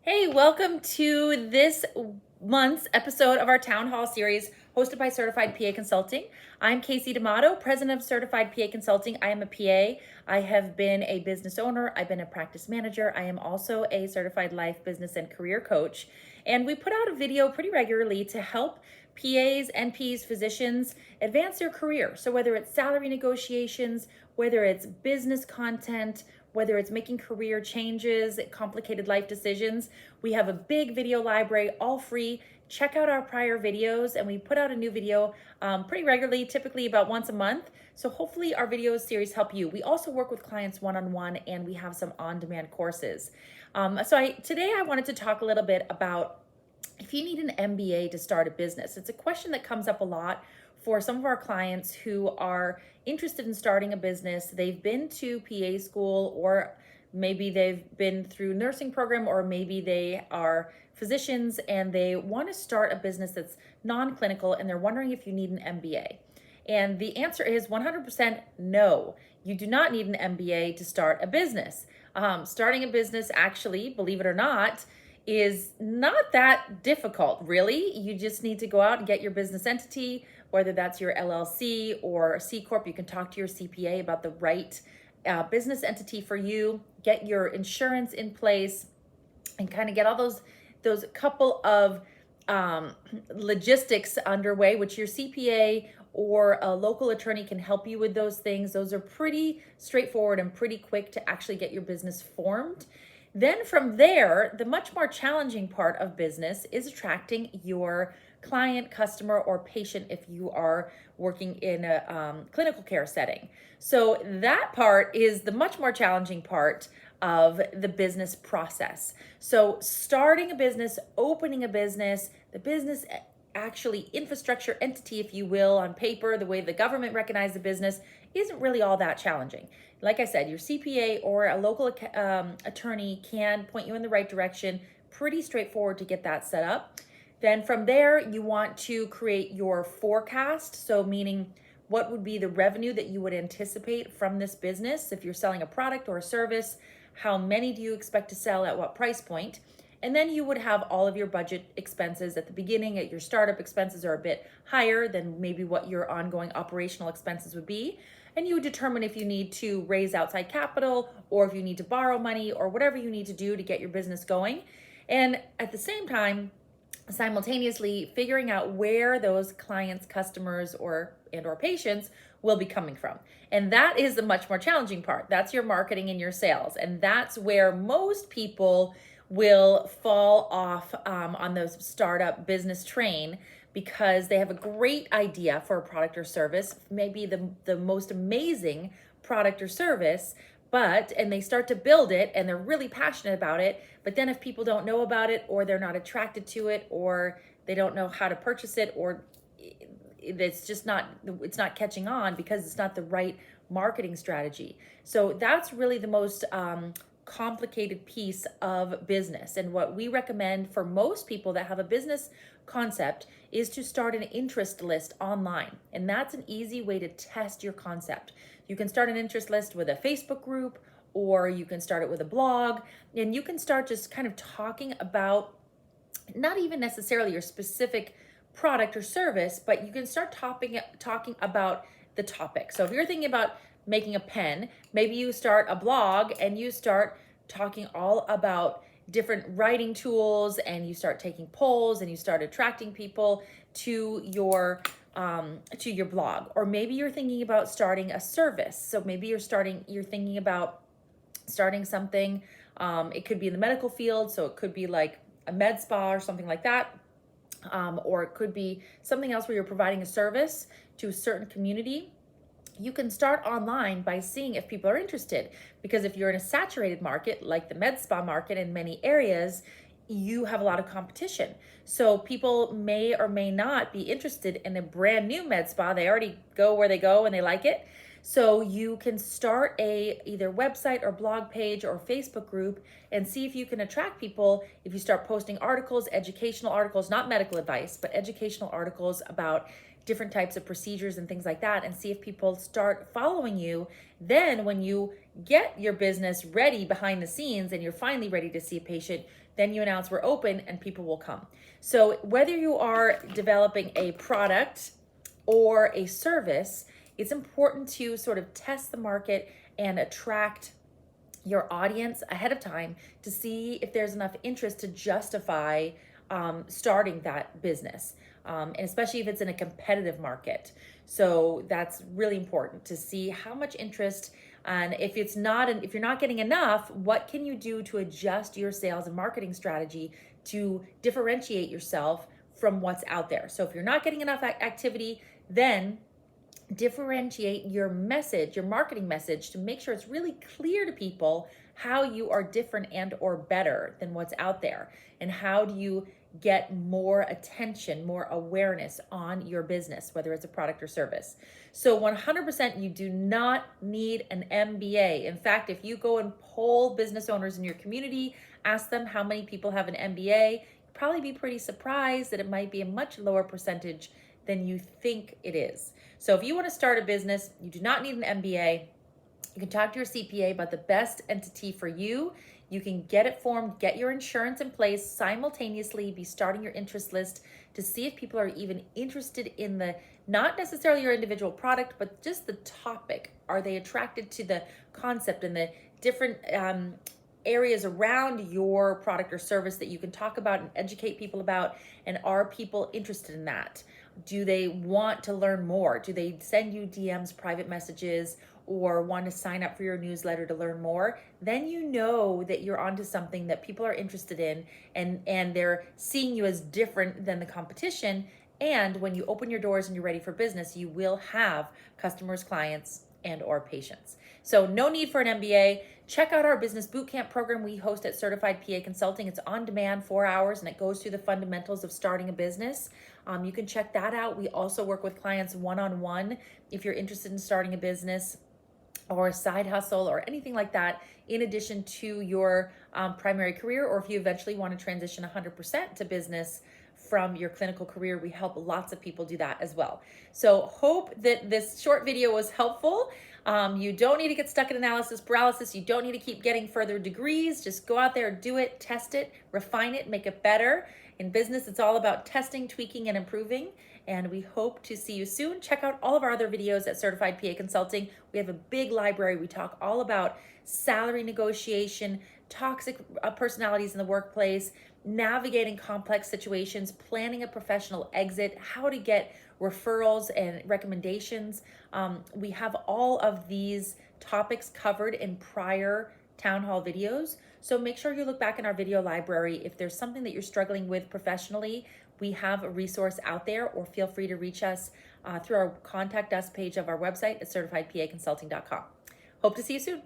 Hey, welcome to this month's episode of our Town Hall series hosted by Certified PA Consulting. I'm Kasey D'Amato, President of Certified PA Consulting. I am a PA. I have been a business owner. I've been a practice manager. I am also a certified life, business, and career coach. And we put out a video pretty regularly to help PAs, NPs, physicians advance their career. So whether it's salary negotiations, whether it's business content, whether it's making career changes, complicated life decisions, we have a big video library, all free. Check out our prior videos, and we put out a new video pretty regularly, typically about once a month. So hopefully our video series help you. We also work with clients one-on-one, and we have some on-demand courses. Today I wanted to talk a little bit about if you need an MBA to start a business. It's a question that comes up a lot for some of our clients who are interested in starting a business. They've been to PA school, or maybe they've been through nursing program, or maybe they are physicians and they want to start a business that's non-clinical, and they're wondering if you need an MBA. And the answer is 100% no. You do not need an MBA to start a business. Starting a business, actually, believe it or not, is not that difficult, really. You just need to go out and get your business entity, whether that's your LLC or C Corp. You can talk to your CPA about the right business entity for you, get your insurance in place, and kind of get all those couple of logistics underway, which your CPA or a local attorney can help you with those things. Those are pretty straightforward and pretty quick to actually get your business formed. Then from there, the much more challenging part of business is attracting your client, customer, or patient if you are working in a clinical care setting. So that part is the much more challenging part of the business process. So starting a business, opening a business, the business actually infrastructure entity, if you will, on paper, the way the government recognizes the business, isn't really all that challenging. Like I said, your CPA or a local attorney can point you in the right direction. Pretty straightforward to get that set up. Then from there, you want to create your forecast. So meaning what would be the revenue that you would anticipate from this business? If you're selling a product or a service, how many do you expect to sell at what price point? And then you would have all of your budget expenses at the beginning. Your startup expenses are a bit higher than maybe what your ongoing operational expenses would be. And you would determine if you need to raise outside capital, or if you need to borrow money, or whatever you need to do to get your business going. And at the same time, simultaneously figuring out where those clients, customers, or patients will be coming from. And that is the much more challenging part. That's your marketing and your sales. And that's where most people will fall off on the startup business train, because they have a great idea for a product or service, maybe the most amazing product or service, and they start to build it and they're really passionate about it. But then if people don't know about it, or they're not attracted to it, or they don't know how to purchase it, or it's not catching on because it's not the right marketing strategy. So that's really the most complicated piece of business. And what we recommend for most people that have a business concept is to start an interest list online. And that's an easy way to test your concept. You can start an interest list with a Facebook group, or you can start it with a blog, and you can start just kind of talking about not even necessarily your specific product or service, but you can start talking about the topic. So if you're thinking about making a pen, maybe you start a blog and you start talking all about different writing tools, and you start taking polls, and you start attracting people to your blog. Or maybe you're thinking about starting a service. So maybe you're thinking about starting something. It could be in the medical field, so it could be like a med spa or something like that. Or it could be something else where you're providing a service to a certain community. You can start online by seeing if people are interested, because if you're in a saturated market like the med spa market in many areas, you have a lot of competition. So people may or may not be interested in a brand new med spa. They already go where they go and they like it. So you can start a either website or blog page or Facebook group and see if you can attract people if you start posting articles, educational articles, not medical advice, but educational articles about different types of procedures and things like that, and see if people start following you. Then when you get your business ready behind the scenes and you're finally ready to see a patient, then you announce we're open and people will come. So whether you are developing a product or a service, it's important to sort of test the market and attract your audience ahead of time to see if there's enough interest to justify starting that business, and especially if it's in a competitive market. So that's really important to see how much interest, and if you're not getting enough, what can you do to adjust your sales and marketing strategy to differentiate yourself from what's out there. So if you're not getting enough activity, then differentiate your message, your marketing message, to make sure it's really clear to people how you are different and or better than what's out there, and how do you get more attention, more awareness on your business, whether it's a product or service. So 100%, you do not need an MBA. In fact, if you go and poll business owners in your community, ask them how many people have an MBA, you'll probably be pretty surprised that it might be a much lower percentage than you think it is. So if you want to start a business, you do not need an MBA. You can talk to your CPA about the best entity for you. You can get it formed, get your insurance in place, simultaneously be starting your interest list to see if people are even interested in the, not necessarily your individual product, but just the topic. Are they attracted to the concept and the different areas around your product or service that you can talk about and educate people about? And are people interested in that? Do they want to learn more? Do they send you DMs, private messages, or want to sign up for your newsletter to learn more? Then you know that you're onto something that people are interested in, and they're seeing you as different than the competition. And when you open your doors and you're ready for business, you will have customers, clients, and or patients. So no need for an MBA. Check out our Business Bootcamp program we host at Certified PA Consulting. It's on demand, 4 hours, and it goes through the fundamentals of starting a business. You can check that out. We also work with clients one-on-one if you're interested in starting a business or a side hustle or anything like that, in addition to your primary career, or if you eventually want to transition 100% to business from your clinical career. We help lots of people do that as well. So hope that this short video was helpful. You don't need to get stuck in analysis paralysis. You don't need to keep getting further degrees. Just go out there, do it, test it, refine it, make it better. In business, it's all about testing, tweaking, and improving. And we hope to see you soon. Check out all of our other videos at Certified PA Consulting. We have a big library. We talk all about salary negotiation, toxic personalities in the workplace, navigating complex situations, planning a professional exit, how to get referrals and recommendations. We have all of these topics covered in prior town hall videos. So make sure you look back in our video library. If there's something that you're struggling with professionally, we have a resource out there, or feel free to reach us through our contact us page of our website at certifiedpaconsulting.com. Hope to see you soon.